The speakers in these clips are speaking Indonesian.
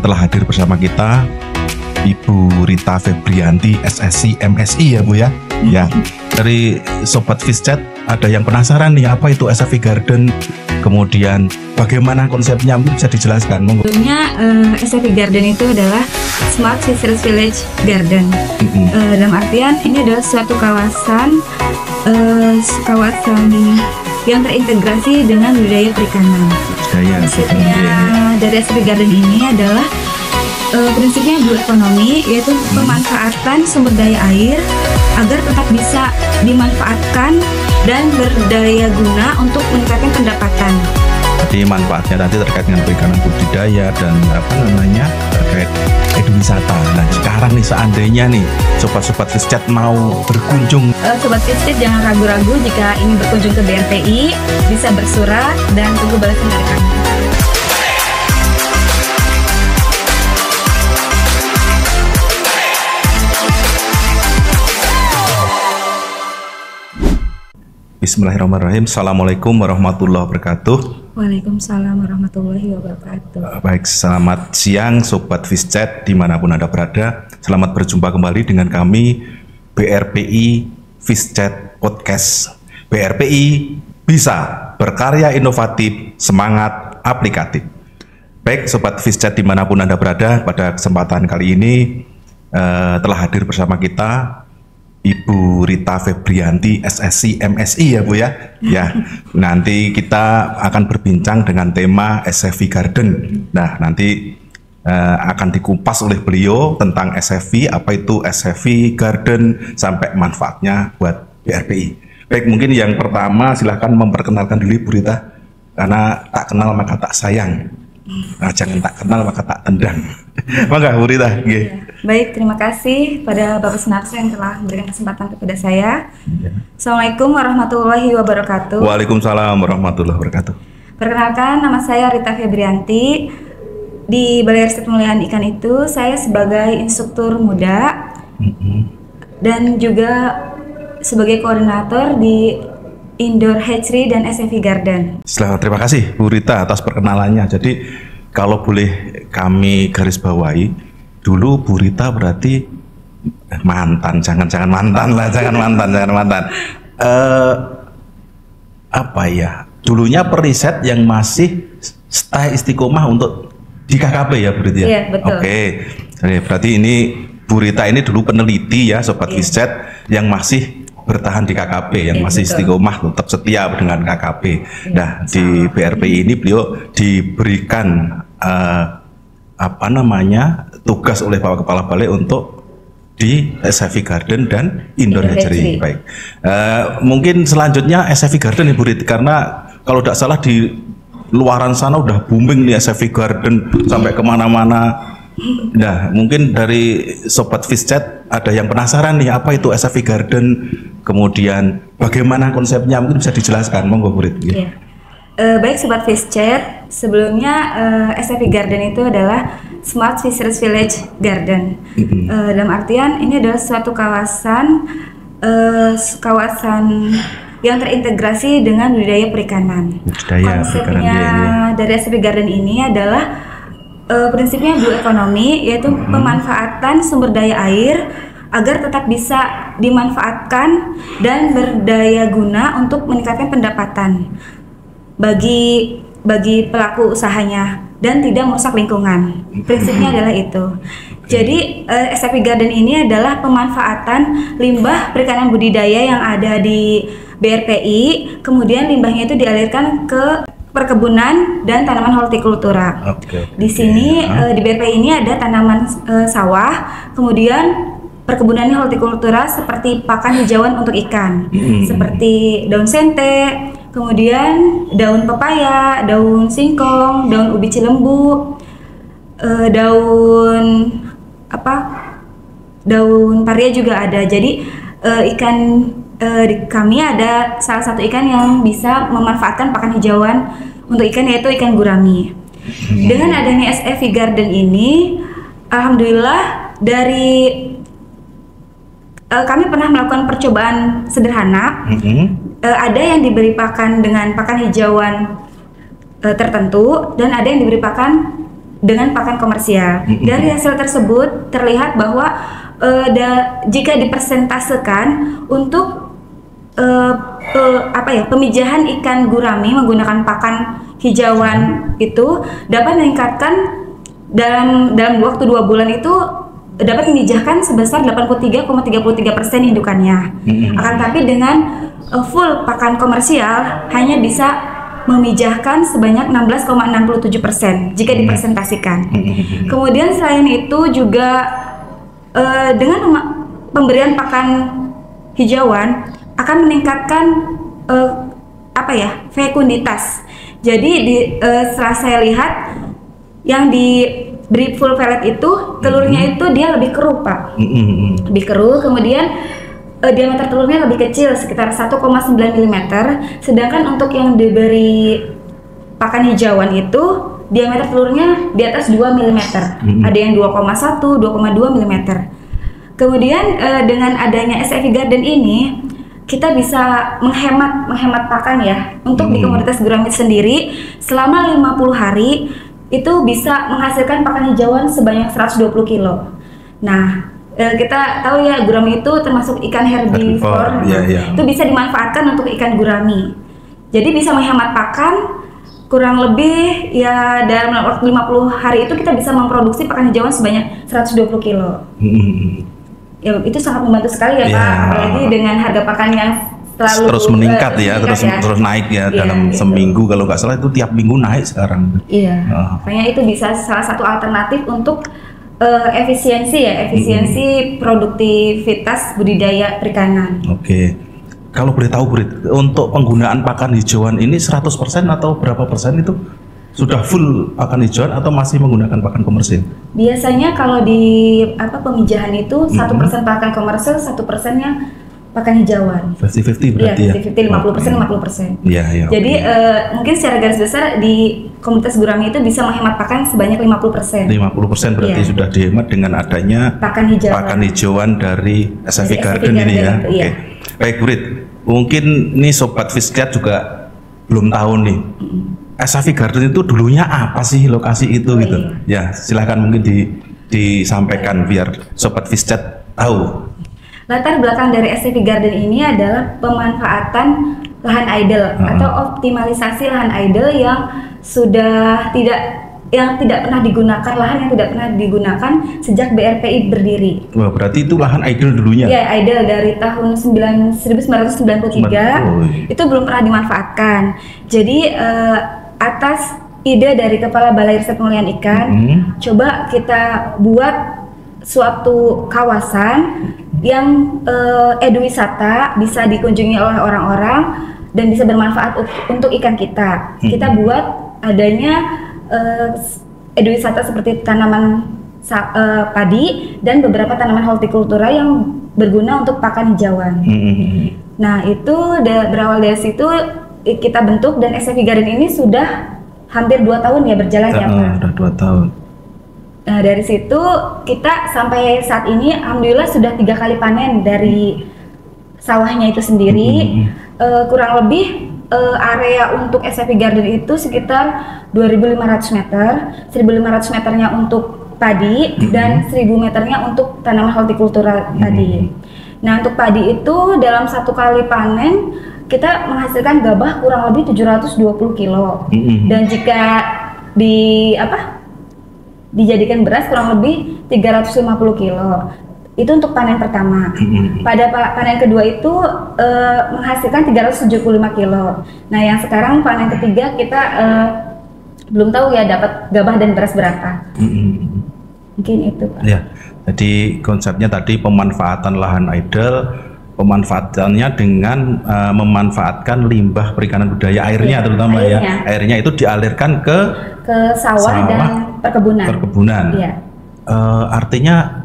telah hadir bersama kita Ibu Rita Febrianti, SSC MSI ya Bu ya. Ya, dari Sobat Fischat ada yang penasaran nih apa itu SFI Garden, kemudian bagaimana konsepnya, bisa dijelaskan? Sebelumnya SFI Garden itu adalah Smart Fisheries Village Garden. Dalam artian ini adalah suatu kawasan yang terintegrasi dengan budaya perikanan. Prinsipnya dari SFI Garden ini adalah prinsipnya blue economy, yaitu pemanfaatan sumber daya air agar tetap bisa dimanfaatkan dan berdaya guna untuk meningkatkan pendapatan. Jadi manfaatnya nanti terkait dengan perikanan budidaya dan terkait ekowisata. Nah sekarang nih seandainya nih sobat-sobat Fischat mau berkunjung, Sobat Fischat jangan ragu-ragu jika ingin berkunjung ke BRPI, bisa bersurat dan tunggu balasan dari kami. Bismillahirrahmanirrahim. Assalamualaikum warahmatullahi wabarakatuh. Waalaikumsalam warahmatullahi wabarakatuh. Baik, selamat siang Sobat Fischat dimanapun Anda berada. Selamat berjumpa kembali dengan kami BRPI Fischat Podcast. BRPI bisa berkarya inovatif, semangat aplikatif. Baik Sobat Fischat dimanapun Anda berada, pada kesempatan kali ini telah hadir bersama kita Ibu Rita Febrianti, SSC MSI ya Bu ya. Ya, nanti kita akan berbincang dengan tema SFI Garden. Nah, nanti akan dikupas oleh beliau tentang SFI, apa itu SFI Garden, sampai manfaatnya buat BRPI. Baik, mungkin yang pertama silahkan memperkenalkan dulu Bu Rita, karena tak kenal maka tak sayang. Nah, jangan tak kenal maka tak tendang. Mangga Bu Rita. Ya. Baik, terima kasih pada Bapak Sunarso yang telah memberikan kesempatan kepada saya. Ya. Assalamualaikum warahmatullahi wabarakatuh. Waalaikumsalam warahmatullahi wabarakatuh. Perkenalkan, nama saya Rita Febrianti. Di Balai Riset Pengelolaan Ikan itu saya sebagai instruktur muda dan juga sebagai koordinator di Indoor Hatchery dan SFI Garden. Terima kasih Bu Rita atas perkenalannya. Jadi kalau boleh kami garis bawahi, dulu Bu Rita berarti mantan, jangan mantan. Dulunya periset yang masih stay istiqomah untuk di KKP ya Bu Rita? Iya, betul. Oke, berarti ini Bu Rita ini dulu peneliti ya Sobat Fischat yang masih bertahan di KKP, yang masih istiqomah tetap setia dengan KKP. Nah, di BRPI ini beliau diberikan tugas oleh Bapak Kepala Balai untuk di SFI Garden dan Indoor Hatchery. Baik. Mungkin selanjutnya SFI Garden Ibu Rita, karena kalau tidak salah di luaran sana udah booming nih SFI Garden sampai kemana-mana. Nah, mungkin dari Sobat Fischat ada yang penasaran nih apa itu SFI Garden, kemudian bagaimana konsepnya, mungkin bisa dijelaskan, monggo Bu Rita. Ya. Baik Sobat Fischat, sebelumnya SFI Garden itu adalah Smart Fisheries Village Garden. Dalam artian ini adalah suatu kawasan yang terintegrasi dengan budaya perikanan. Konsepnya dari SFI Garden ini adalah prinsipnya blue economy, yaitu pemanfaatan sumber daya air agar tetap bisa dimanfaatkan dan berdaya guna untuk meningkatkan pendapatan bagi pelaku usahanya dan tidak merusak lingkungan. Prinsipnya adalah itu. Jadi SFI Garden ini adalah pemanfaatan limbah perikanan budidaya yang ada di BRPI, kemudian limbahnya itu dialirkan ke perkebunan dan tanaman hortikultura. Di sini di BRPI ini ada tanaman sawah, kemudian perkebunannya hortikultura seperti pakan hijauan untuk ikan, seperti daun sente, kemudian daun pepaya, daun singkong, daun ubi cilembu, daun paria juga ada. Jadi di kami ada salah satu ikan yang bisa memanfaatkan pakan hijauan untuk ikan, yaitu ikan gurami. Dengan adanya SFI Garden ini, alhamdulillah kami pernah melakukan percobaan sederhana. Ada yang diberi pakan dengan pakan hijauan tertentu dan ada yang diberi pakan dengan pakan komersial. Dari hasil tersebut terlihat bahwa jika dipersentasekan untuk pemijahan ikan gurami menggunakan pakan hijauan itu dapat meningkatkan dalam waktu 2 bulan itu dapat memijahkan sebesar 83,33% indukannya. Akan tapi dengan full pakan komersial hanya bisa memijahkan sebanyak 16,67% jika dipresentasikan. Kemudian selain itu juga dengan pemberian pakan hijauan akan meningkatkan fekunditas. Jadi setelah saya lihat yang diberi full pellet itu telurnya itu dia lebih keruh, Pak. Lebih keruh, kemudian diameter telurnya lebih kecil sekitar 1,9 mm, sedangkan untuk yang diberi pakan hijauan itu diameter telurnya di atas 2 mm, ada yang 2,1, 2,2 mm. Kemudian dengan adanya SFI Garden ini kita bisa menghemat pakan ya untuk di komunitas gurami sendiri selama 50 hari itu bisa menghasilkan pakan hijauan sebanyak 120 kilo. Nah, kita tahu ya gurami itu termasuk ikan herbivore, itu bisa dimanfaatkan untuk ikan gurami. Jadi bisa menghemat pakan kurang lebih ya dalam waktu 50 hari itu kita bisa memproduksi pakan hijauan sebanyak 120 kilo. Ya itu sangat membantu sekali ya Pak, apalagi dengan harga pakan yang selalu terus meningkat terus naik ya dalam seminggu, kalau nggak salah itu tiap minggu naik sekarang. Iya, makanya itu bisa salah satu alternatif untuk efisiensi produktivitas budidaya perikanan. Oke. Kalau boleh tahu untuk penggunaan pakan hijauan ini 100% atau berapa persen itu sudah full pakan hijauan atau masih menggunakan pakan komersil? Biasanya kalau di pemijahan itu 1% pakan komersil, 1%-nya pakan hijauan. 50-50 berarti ya? 50-50, 50%. Iya. Jadi mungkin secara garis besar di komunitas gurami itu bisa menghemat pakan sebanyak 50%. 50% berarti sudah dihemat dengan adanya pakan hijauan dari SFI Garden ini ya. Oke. Baik Burit, mungkin nih Sobat Fishchat juga belum tahu nih. SFI Garden itu dulunya apa sih lokasi itu gitu? Ya, silakan mungkin disampaikan biar Sobat Fishchat tahu. Latar belakang dari SFI Garden ini adalah pemanfaatan lahan idle atau optimalisasi lahan idle yang tidak pernah digunakan, lahan yang tidak pernah digunakan sejak BRPI berdiri. Wah, berarti itu lahan idle dulunya? Ya, idle dari tahun 1993 itu belum pernah dimanfaatkan. Jadi atas ide dari Kepala Balai Riset Pengelolaan Ikan, coba kita buat suatu kawasan yang eduwisata bisa dikunjungi oleh orang-orang dan bisa bermanfaat untuk ikan kita. Kita buat adanya eduwisata seperti tanaman padi dan beberapa tanaman hortikultura yang berguna untuk pakan hijauan. Nah itu berawal dari situ kita bentuk, dan SFI Garden ini sudah hampir 2 tahun ya berjalan ya Pak. Sudah 2 tahun. Nah dari situ kita sampai saat ini alhamdulillah sudah 3 kali panen dari sawahnya itu sendiri. Kurang lebih area untuk SFI Garden itu sekitar 2.500 meter, 1.500 meternya untuk padi dan 1.000 meternya untuk tanaman hortikultura tadi. Nah untuk padi itu dalam 1 kali panen kita menghasilkan gabah kurang lebih 720 kilo dan jika dijadikan beras kurang lebih 350 kilo. Itu untuk panen pertama. Pada panen kedua itu menghasilkan 375 kilo. Nah yang sekarang panen ketiga kita belum tahu ya dapat gabah dan beras berapa. Mungkin itu Pak. Ya, jadi konsepnya tadi pemanfaatan lahan idle, pemanfaatannya dengan memanfaatkan limbah perikanan budaya airnya terutama airnya itu dialirkan ke sawah dan perkebunan. Iya. Artinya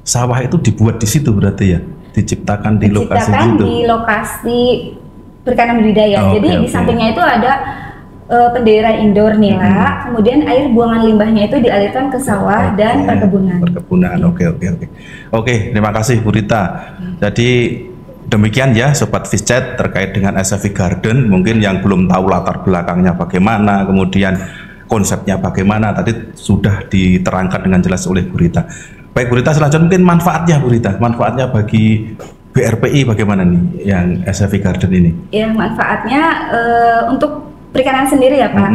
sawah itu dibuat di situ berarti ya, diciptakan di lokasi itu. Di lokasi perikanan budidaya. Jadi di sampingnya itu ada pendera indoor nila, kemudian air buangan limbahnya itu dialirkan ke sawah dan perkebunan. Oke, terima kasih Bu Rita. Jadi demikian ya Sobat Fishchat terkait dengan SFI Garden. Mungkin yang belum tahu latar belakangnya bagaimana, kemudian konsepnya bagaimana tadi sudah diterangkan dengan jelas oleh Bu Rita. Baik Bu Rita, selanjutnya mungkin manfaatnya Bu Rita, manfaatnya bagi BRPI bagaimana nih yang SFV Garden ini? Ya, manfaatnya untuk perikanan sendiri ya Pak.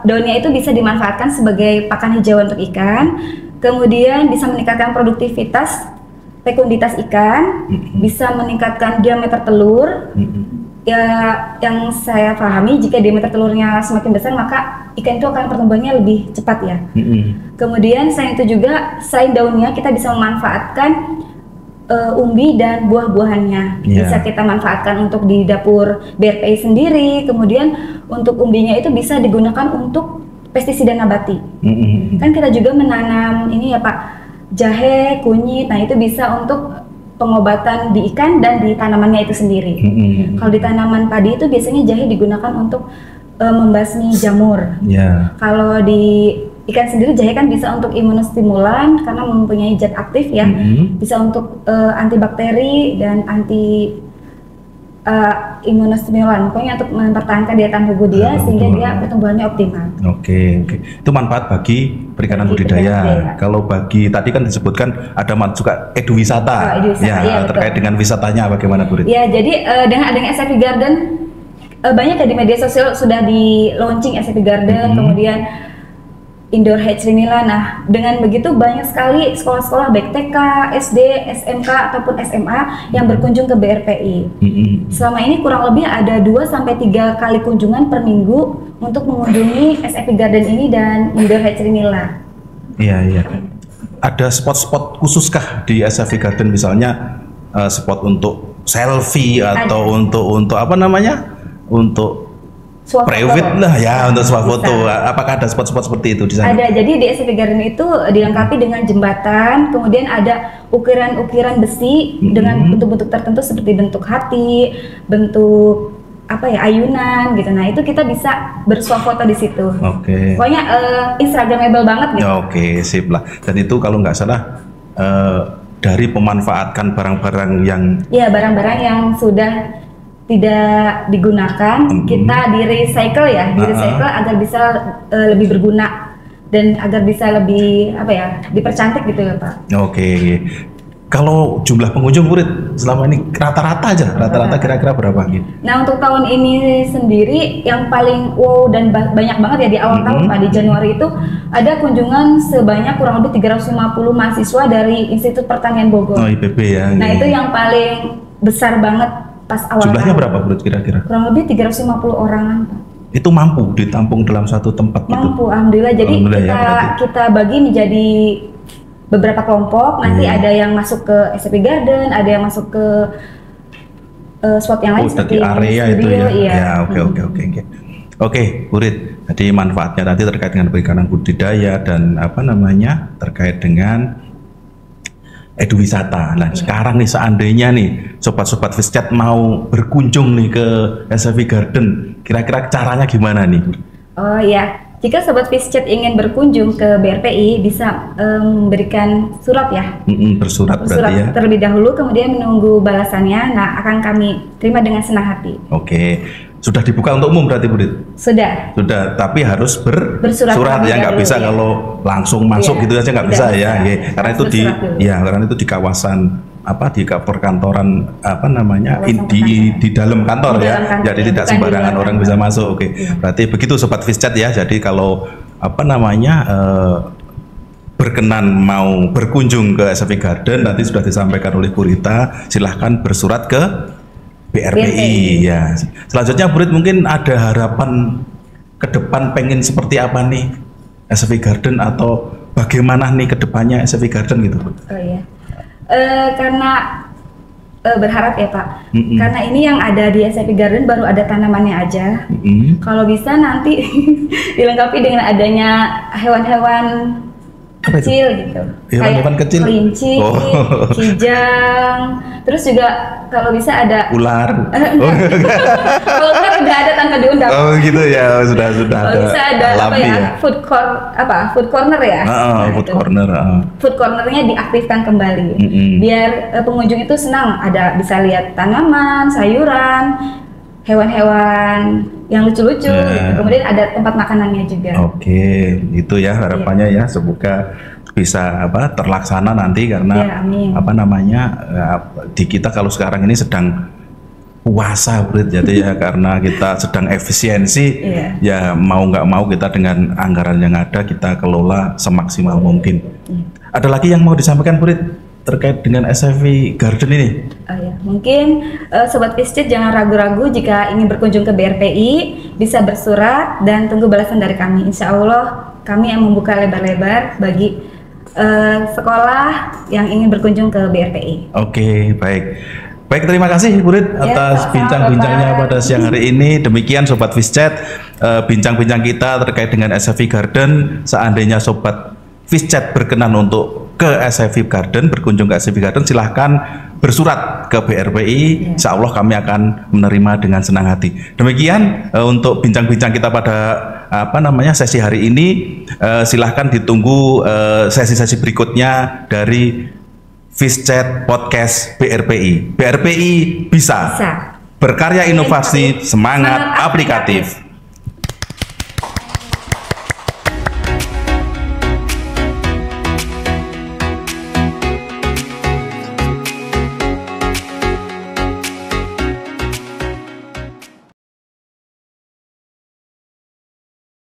Daunnya itu bisa dimanfaatkan sebagai pakan hijauan untuk ikan, kemudian bisa meningkatkan produktivitas fekunditas ikan, bisa meningkatkan diameter telur. Ya, yang saya pahami jika diameter telurnya semakin besar maka ikan itu akan pertumbuhannya lebih cepat ya. Kemudian selain itu juga, selain daunnya kita bisa memanfaatkan umbi dan buah-buahannya. Bisa kita manfaatkan untuk di dapur BRPI sendiri. Kemudian untuk umbinya itu bisa digunakan untuk pestisida nabati. Kan kita juga menanam ini ya Pak, jahe, kunyit. Nah itu bisa untuk pengobatan di ikan dan di tanamannya itu sendiri. Kalau di tanaman padi itu biasanya jahe digunakan untuk membasmi jamur. Kalau di ikan sendiri, jahe kan bisa untuk imunostimulan karena mempunyai zat aktif ya, bisa untuk antibakteri dan anti imunostimulan, pokoknya untuk mempertahankan daya tahan tubuh dia sehingga dia pertumbuhannya optimal. Oke. Itu manfaat bagi perikanan budidaya. Kalau bagi tadi kan disebutkan ada juga eduwisata, ya terkait dengan wisatanya bagaimana Bu Rita? Ya, jadi dengan adanya SFV Garden banyak ya di media sosial sudah di launching SFV Garden, kemudian indoor hatchery nila. Nah, dengan begitu banyak sekali sekolah-sekolah baik TK, SD, SMK ataupun SMA yang berkunjung ke BRPI. Selama ini kurang lebih ada 2-3 kali kunjungan per minggu untuk mengunjungi SFV Garden ini dan indoor hatchery nila. Iya. Ada spot-spot khususkah di SFV Garden, misalnya spot untuk selfie atau untuk apa namanya? Untuk private lah ya, untuk swafoto. Apakah ada spot-spot seperti itu di sana? Ada. Jadi di SFV Garden itu dilengkapi dengan jembatan, kemudian ada ukiran-ukiran besi dengan bentuk-bentuk tertentu seperti bentuk hati, bentuk apa ya, ayunan gitu. Nah, itu kita bisa bersuafoto di situ. Pokoknya instagramable banget gitu. Oke, sip lah. Dan itu kalau nggak salah dari pemanfaatkan barang-barang yang barang-barang yang sudah tidak digunakan, kita di recycle ya, agar bisa lebih berguna dan agar bisa lebih apa ya, dipercantik gitu ya Pak. Kalau jumlah pengunjung murid selama ini rata-rata kira-kira berapa gitu? Nah, untuk tahun ini sendiri yang paling wow dan banyak banget ya di awal tahun Pak, di Januari itu ada kunjungan sebanyak kurang lebih 350 mahasiswa dari Institut Pertanian Bogor. IPB ya. Nah, itu yang paling besar banget pas awal. Jumlahnya berapa Bro kira-kira? Kurang lebih 350 orangan Pak. Itu mampu ditampung dalam satu tempat gitu? Mampu, alhamdulillah. Jadi kita bagi menjadi beberapa kelompok. Nanti ada yang masuk ke SFV Garden, ada yang masuk ke spot yang lain seperti area studio, itu ya. Oke, Bu Rit. Jadi manfaatnya nanti terkait dengan perikanan budidaya dan apa namanya terkait dengan eduwisata. Nah, sekarang nih seandainya nih sobat-sobat Fishchat mau berkunjung nih ke SFV Garden, kira-kira caranya gimana nih? Oh ya, jika sobat Fishchat ingin berkunjung ke BRPI bisa memberikan surat ya. Bersurat berarti ya. Terlebih dahulu, kemudian menunggu balasannya. Nah, akan kami terima dengan senang hati. Sudah dibuka untuk umum berarti Bu Rit? Sudah, tapi harus bersurat ya, nggak bisa kalau langsung masuk gitu aja nggak bisa ya. Karena itu karena itu di kawasan di perkantoran apa namanya di dalam kantor ya. Jadi tidak sembarangan orang bisa masuk. Berarti begitu sobat Fishchat ya. Jadi kalau apa namanya berkenan mau berkunjung ke SFV Garden, nanti sudah disampaikan oleh Bu Rita, silahkan bersurat ke BRPI ya. Selanjutnya Bu Rit, mungkin ada harapan ke depan pengen seperti apa nih SFV Garden atau bagaimana nih ke depannya SFV Garden gitu? Karena berharap ya Pak, karena ini yang ada di SFV Garden baru ada tanamannya aja. Kalau bisa nanti dilengkapi dengan adanya hewan-hewan kecil gitu, hewan kecil, kelinci, kijang, terus juga kalau bisa ada ular. Kalau ular udah ada tanpa diundang. Gitu ya, sudah. Kalau bisa ada food corner ya. Food cornernya diaktifkan kembali, biar pengunjung itu senang, ada bisa lihat tanaman, sayuran, hewan-hewan yang lucu-lucu gitu. Kemudian ada tempat makanannya juga. Oke, itu ya harapannya ya, semoga bisa terlaksana nanti karena di kita kalau sekarang ini sedang puasa jadi ya karena kita sedang efisiensi ya mau nggak mau kita dengan anggaran yang ada kita kelola semaksimal mungkin. Ada lagi yang mau disampaikan Burit terkait dengan SFV Garden ini? Mungkin Sobat Viscet jangan ragu-ragu jika ingin berkunjung ke BRPI, bisa bersurat dan tunggu balasan dari kami. Insya Allah kami yang membuka lebar-lebar bagi sekolah yang ingin berkunjung ke BRPI. Oke, baik. Baik, terima kasih Burit atas bincang-bincangnya pada siang hari ini. Demikian Sobat Viscet, bincang-bincang kita terkait dengan SFV Garden. Seandainya Sobat Viscet berkenan untuk ke SFV Garden, berkunjung ke SFV Garden, silahkan bersurat ke BRPI. Insya Allah kami akan menerima dengan senang hati. Demikian untuk bincang-bincang kita pada sesi hari ini. Silahkan ditunggu sesi-sesi berikutnya dari Viscet Podcast BRPI. BRPI bisa berkarya inovasi, semangat aplikatif.